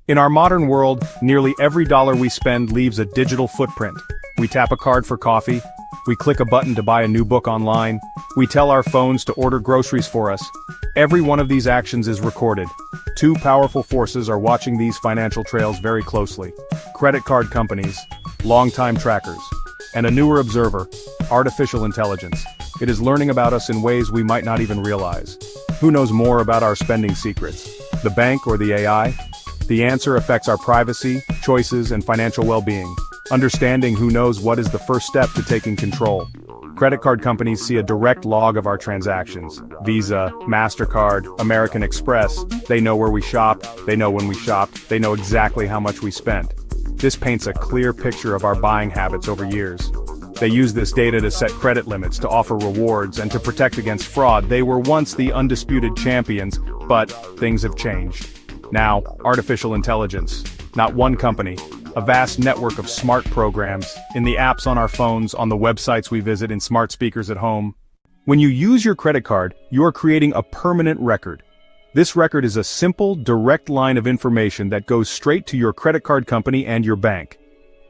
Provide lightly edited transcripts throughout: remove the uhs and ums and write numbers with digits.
In our modern world, nearly every dollar we spend leaves a digital footprint. We tap a card for coffee, we click a button to buy a new book online, we tell our phones to order groceries for us. Every one of these actions is recorded. Two powerful forces are watching these financial trails very closely. Credit card companies, long-time trackers, and a newer observer, artificial intelligence. It is learning about us in ways we might not even realize. Who knows more about our spending secrets? The bank or the AI? The answer affects our privacy, choices, and financial well-being. Understanding who knows what is the first step to taking control. Credit card companies see a direct log of our transactions. Visa, MasterCard, American Express, they know where we shop, they know when we shop, they know exactly how much we spent. This paints a clear picture of our buying habits over years. They use this data to set credit limits, to offer rewards, and to protect against fraud. They were once the undisputed champions, but things have changed. Now, artificial intelligence. Not one company. A vast network of smart programs, in the apps on our phones, on the websites we visit, in smart speakers at home. When you use your credit card, you are creating a permanent record. This record is a simple, direct line of information that goes straight to your credit card company and your bank.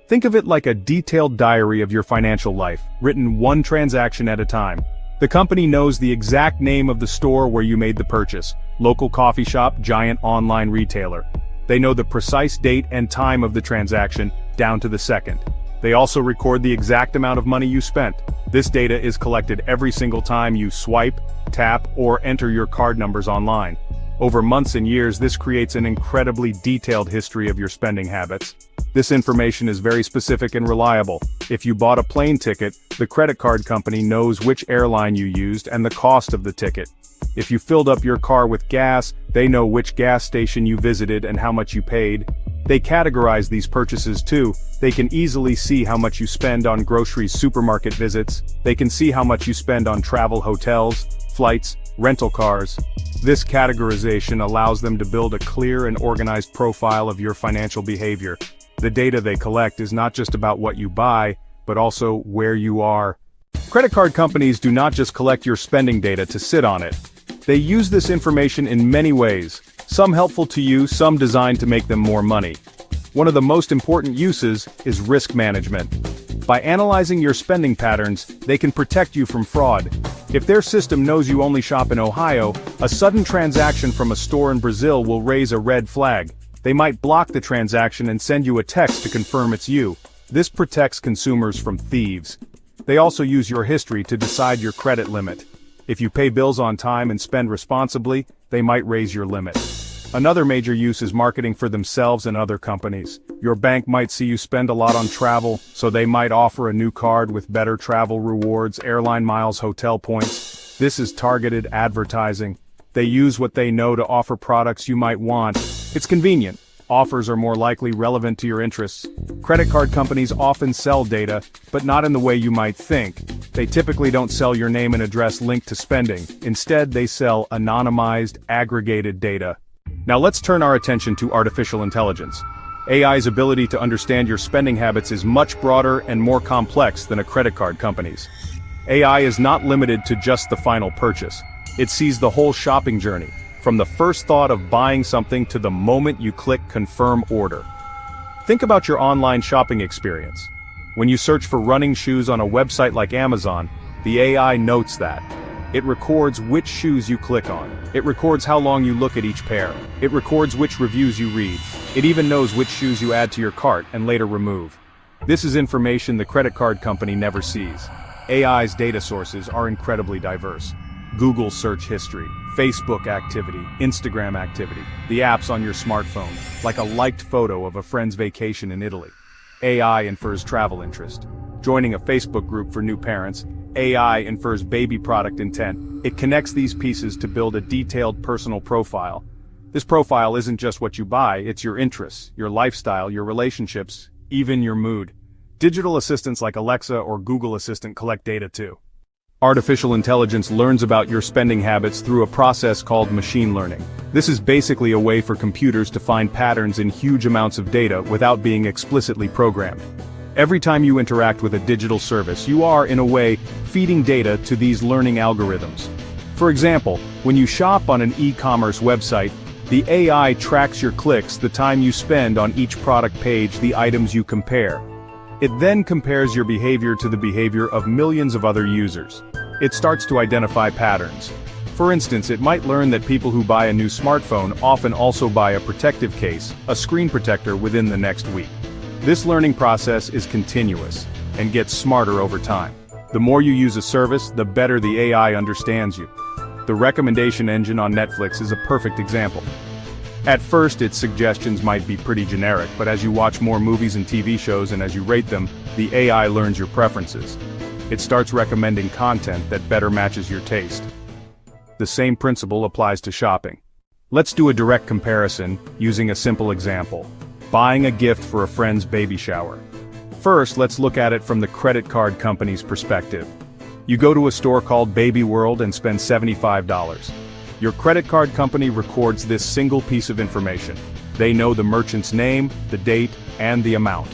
Think of it like a detailed diary of your financial life, written one transaction at a time. The company knows the exact name of the store where you made the purchase, local coffee shop, giant online retailer. They know the precise date and time of the transaction, down to the second. They also record the exact amount of money you spent. This data is collected every single time you swipe, tap, or enter your card numbers online. Over months and years, this creates an incredibly detailed history of your spending habits. This information is very specific and reliable. If you bought a plane ticket, the credit card company knows which airline you used and the cost of the ticket. If you filled up your car with gas, they know which gas station you visited and how much you paid. They categorize these purchases too. They can easily see how much you spend on groceries, supermarket visits. They can see how much you spend on travel, hotels, flights, rental cars. This categorization allows them to build a clear and organized profile of your financial behavior. The data they collect is not just about what you buy, but also where you are. Credit card companies do not just collect your spending data to sit on it. They use this information in many ways, some helpful to you, some designed to make them more money. One of the most important uses is risk management. By analyzing your spending patterns, they can protect you from fraud. If their system knows you only shop in Ohio, a sudden transaction from a store in Brazil will raise a red flag. They might block the transaction and send you a text to confirm it's you. This protects consumers from thieves. They also use your history to decide your credit limit. If you pay bills on time and spend responsibly, they might raise your limit. Another major use is marketing for themselves and other companies. Your bank might see you spend a lot on travel, so they might offer a new card with better travel rewards, airline miles, hotel points. This is targeted advertising. They use what they know to offer products you might want. It's convenient. Offers are more likely relevant to your interests. Credit card companies often sell data, but not in the way you might think. They typically don't sell your name and address linked to spending. Instead, they sell anonymized, aggregated data. Now let's turn our attention to artificial intelligence. AI's ability to understand your spending habits is much broader and more complex than a credit card company's. AI is not limited to just the final purchase. It sees the whole shopping journey, from the first thought of buying something to the moment you click confirm order. Think about your online shopping experience. When you search for running shoes on a website like Amazon, the AI notes that. It records which shoes you click on. It records how long you look at each pair. It records which reviews you read. It even knows which shoes you add to your cart and later remove. This is information the credit card company never sees. AI's data sources are incredibly diverse. Google search history, Facebook activity, Instagram activity, the apps on your smartphone, like a liked photo of a friend's vacation in Italy. AI infers travel interest. Joining a Facebook group for new parents, AI infers baby product intent. It connects these pieces to build a detailed personal profile. This profile isn't just what you buy, it's your interests, your lifestyle, your relationships, even your mood. Digital assistants like Alexa or Google Assistant collect data too. Artificial intelligence learns about your spending habits through a process called machine learning. This is basically a way for computers to find patterns in huge amounts of data without being explicitly programmed. Every time you interact with a digital service, you are, in a way, feeding data to these learning algorithms. For example, when you shop on an e-commerce website, The AI tracks your clicks, the time you spend on each product page, the items you compare. It then compares your behavior to the behavior of millions of other users. It starts to identify patterns. For instance, it might learn that people who buy a new smartphone often also buy a protective case, a screen protector, within the next week. This learning process is continuous and gets smarter over time. The more you use a service, the better the AI understands you. The recommendation engine on Netflix is a perfect example. At first, its suggestions might be pretty generic, but as you watch more movies and TV shows and as you rate them, the AI learns your preferences. It starts recommending content that better matches your taste. The same principle applies to shopping. Let's do a direct comparison using a simple example: buying a gift for a friend's baby shower. First, let's look at it from the credit card company's perspective. You go to a store called Baby World and spend $75. Your credit card company records this single piece of information. They know the merchant's name, the date, and the amount.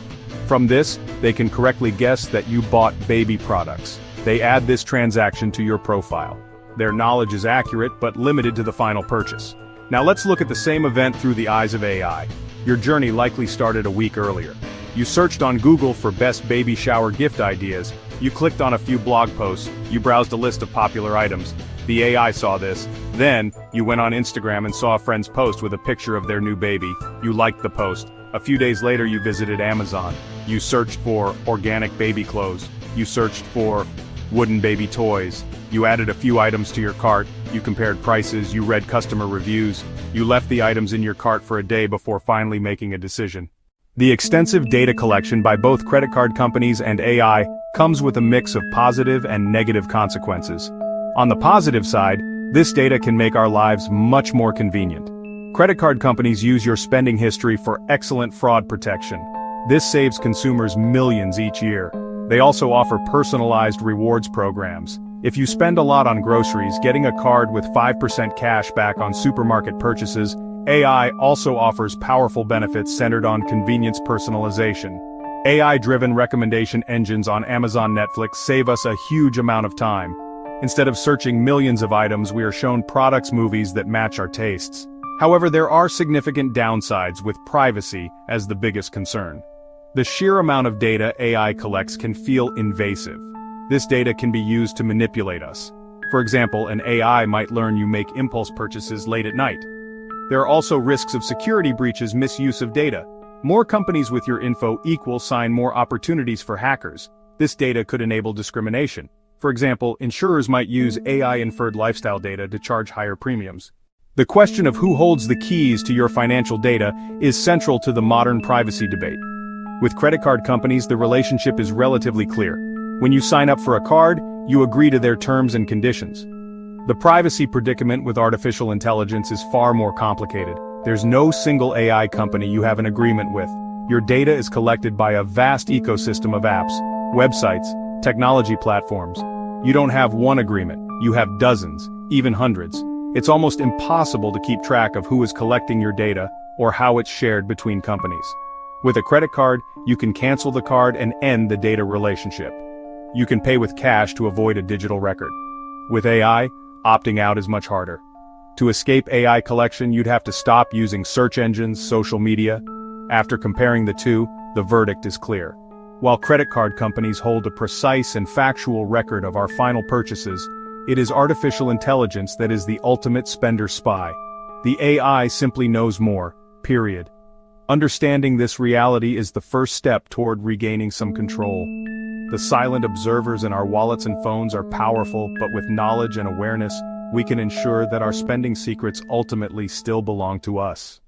From this, they can correctly guess that you bought baby products. They add this transaction to your profile. Their knowledge is accurate but limited to the final purchase. Now let's look at the same event through the eyes of AI. Your journey likely started a week earlier. You searched on Google for best baby shower gift ideas. You clicked on a few blog posts. You browsed a list of popular items. The AI saw this. Then, you went on Instagram and saw a friend's post with a picture of their new baby. You liked the post. A few days later, you visited Amazon. You searched for organic baby clothes. You searched for wooden baby toys. You added a few items to your cart. You compared prices. You read customer reviews. You left the items in your cart for a day before finally making a decision. The extensive data collection by both credit card companies and AI comes with a mix of positive and negative consequences. On the positive side, this data can make our lives much more convenient. Credit card companies use your spending history for excellent fraud protection. This saves consumers millions each year. They also offer personalized rewards programs. If you spend a lot on groceries, getting a card with 5% cash back on supermarket purchases, AI also offers powerful benefits centered on convenience personalization. AI-driven recommendation engines on Amazon Netflix save us a huge amount of time. Instead of searching millions of items, we are shown products, movies that match our tastes. However, there are significant downsides, with privacy as the biggest concern. The sheer amount of data AI collects can feel invasive. This data can be used to manipulate us. For example, an AI might learn you make impulse purchases late at night. There are also risks of security breaches, misuse of data. More companies with your info sign more opportunities for hackers. This data could enable discrimination. For example, insurers might use AI-inferred lifestyle data to charge higher premiums. The question of who holds the keys to your financial data is central to the modern privacy debate. With credit card companies, the relationship is relatively clear. When you sign up for a card, you agree to their terms and conditions. The privacy predicament with artificial intelligence is far more complicated. There's no single AI company you have an agreement with. Your data is collected by a vast ecosystem of apps, websites, technology platforms. You don't have one agreement, you have dozens, even hundreds. It's almost impossible to keep track of who is collecting your data or how it's shared between companies. With a credit card, you can cancel the card and end the data relationship. You can pay with cash to avoid a digital record. With AI, opting out is much harder. To escape AI collection, you'd have to stop using search engines, social media. After comparing the two, the verdict is clear. While credit card companies hold a precise and factual record of our final purchases, it is artificial intelligence that is the ultimate spender spy. The AI simply knows more, period. Understanding this reality is the first step toward regaining some control. The silent observers in our wallets and phones are powerful, but with knowledge and awareness, we can ensure that our spending secrets ultimately still belong to us.